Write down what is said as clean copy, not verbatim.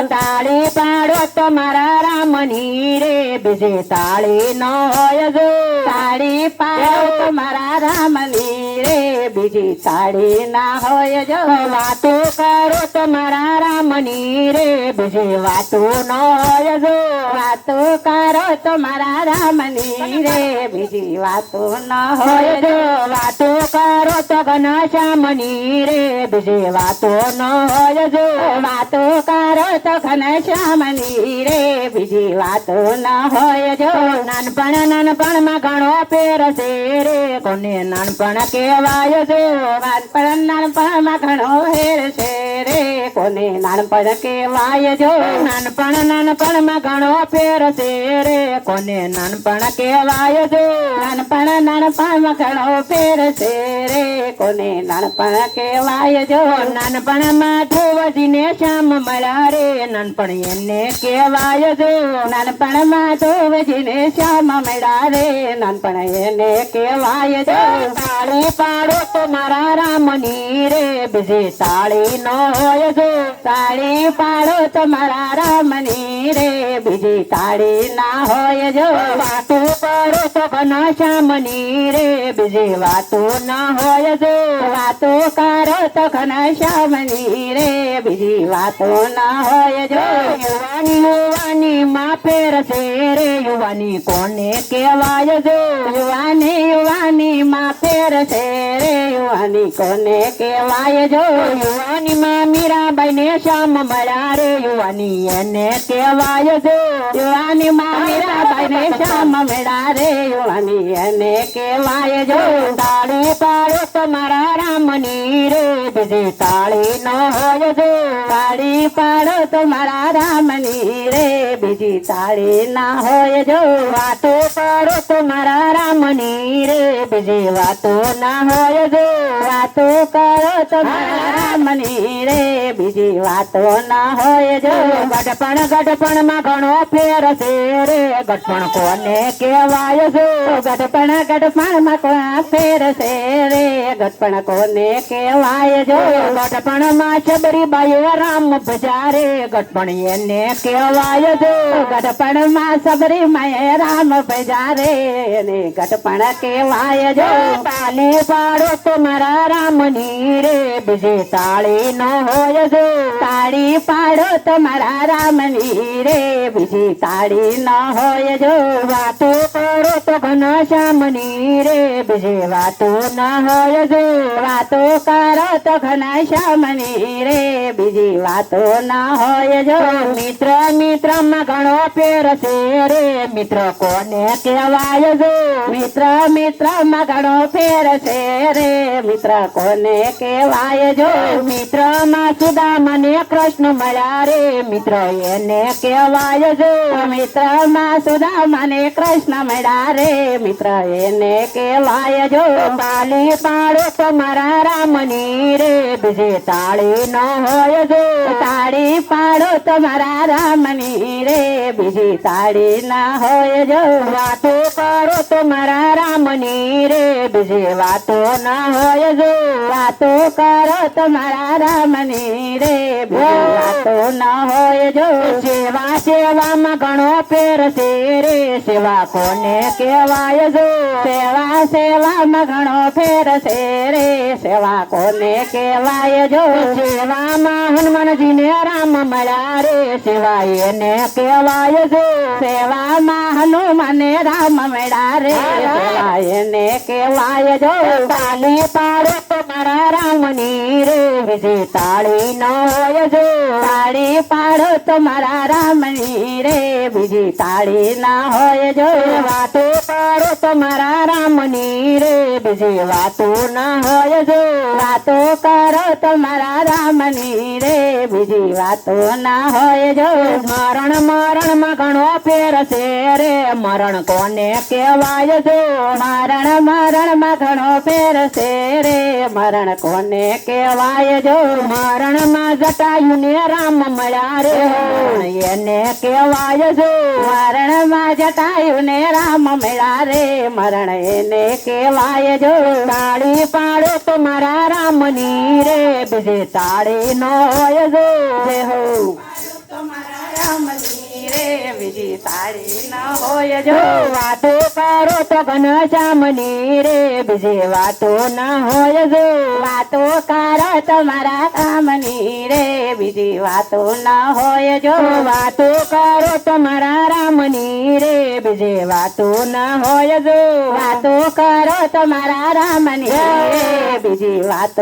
તાળી પાડો તમારા રામની રે બીજી તાળી ન હોય જો તાળી પાડો તમારા રામની રે બીજી તાળી ના હોય જો વાતો કરો તમારા રામની રે બીજી વાતો ન હોય જો વાતો કરો તમારા રામની રે બીજી વાતો ન હોય જો વાતો કરો તો ઘનશ્યામની રે બીજી વાતો ન હોય જો વાતો કરો તો ઘનશ્યામની રે બીજી વાતો ન હોય જો નાનપણમાં ઘણો ફેર છે રે કોને નાનપણ કહેવાય છે નાનપણમાં ઘણો ફેર છે રે કોને નાનપણ કહેવાય જો નાનપણમાં ઘણો ફેર છે રે કોને નાનપણ કહેવાય છે નાનપણમાં ઘણો ફેર છે રે કોને નાનપણ કહેવાય જો નાનપણમાં ધ્રુવજીને શ્યામ મળ્યા રે નાનપણ એને કહેવાય જો નાનપણમાં ધ્રુવજીને શ્યામ મળ્યા રે નાનપણ એને કહેવાય જો તાળી પાડો તો મારા રામની રે બીજી તાળી ન હોય જો તાળી પાડો તો મારા રામની રે બીજી તાળી ના હોય જો વાતો કરો તો ઘનશ્યામની રે બીજી વાતો ના હોય જો વાતો કરો તો ઘનશ્યામની રે બીજી વાતો ના હોય જો યુવાની માં ફેર છે રે યુવાની કોને કહેવાય જો યુવાની માં ફેર છે રે યુવાની કોને કહેવાય જો યુવાની માં મીરાબાઈ ને શ્યામ મળ્યા રે યુવાની એને કહેવાય જો યુવાની માં મીરાબાઈ ને શ્યામ મળ્યા રે યુવાની એને કહેવાય જો તાળી પાડો તમારા રામની રે બીજી તાળી ન હોય જો તાળી પાડો તમારા રામની રે બીજી તાળી ના હોય જો વાતો કરો તમારા રામની રે બીજી વાતો ના હોય જો વાતો કરો તમારા રામની રે બીજી વાતો ના હોય જો ગઢપણમાં ઘણો ફેર છે રે ગઢપણ કોને કહેવાય છે ગઢપણમાં કોણ ફેર છે રે ગઢપણ કોને કહેવાય જો ગઢપણમાં સબરીબાઈએ રામ ભજા રે ગઢપણ એને કહેવાય છે ગઢપણમાં સબરીમાએ રામ ભજા રે એને ગઢપણ કહેવાય જો તાળી પાડો તમારા રામની રે બીજી તાળી ન હોય જો તાળી પાડો તમારા રામની રે બીજી તાળી ન હોય જો વાતો કરો તો ઘનશ્યામની રે બીજી વાતો ન હોય જો વાતો કરો તો ઘનશ્યામની રે બીજી વાતો ન હોય જો મિત્રમાં ઘણો ફેર છે રે મિત્ર કોને કહેવાય જો મિત્રમાં ઘણો ફેર છે રે મિત્ર કોને કહેવાય જો મિત્રમાં સુદામા ને કૃષ્ણ મળ્યા રે મિત્ર એને કહેવાય જો મિત્રમાં સુદામા ને કૃષ્ણ મળ્યા રે મિત્ર એને કહેવાય જો તાળી પાડો તમારા રામની રે બીજી તાળી ન હોય જો તાળી પાડો તમારા રામની રે બીજી તાળી ના હોય જો વાતો કરો તમારા રામની રે બીજી વાતો ના હોય જો વાતો કરો તમારા રામની રે બીજી વાતો ના હોય જો સેવામાં ઘણો ફેર છે રે સેવા કોને કહેવાય જો સેવામાં ઘણો ફેર છે રે સેવા કોને કહેવાય જો સેવામાં હનુમાનજીને રામ મળ્યા રે સેવા એને કહેવાય જો સેવામાં હનુમાને રામ મળ્યા રે સેવા એને કહેવાય જો તાળી પાડો તમારા રામની રે બીજી તાળી ન હોય જો તાળી પાડો તમારા રામની રે બીજી તાળી ના હોય જો વાતો કરો તમારા રામની રે બીજી વાતો ના હોય જો વાતો કરો તમારા રામની રે બીજી વાતો ના હોય જો મરણમાં ઘણો ફેર છે રે મરણ કોને કહેવાય જો મરણમાં ઘણો ફેર છે રે મરણ કોને કહેવાય જો મરણમાં જટાયુ ને રામ મળ્યા રે એને કહેવાય જો મરણમાં જટાયુ ને રામ મળ્યા રે મરણ એને કહેવાય જો તાળી પાડો તમારા રામની રે બીજી તાળી ન હોય જો જય હો બીજી સાડી ના હોય જો વાતો કરો તો ઘનશ્યામની રે બીજી વાતો ના હોય જો વાતો કરો તમારા રામની રે બીજી વાતો ના હોય જો વાતો કરો તમારા રામની રે બીજી વાતો ના હોય જો વાતો કરો તમારા રામની રે બીજી વાતો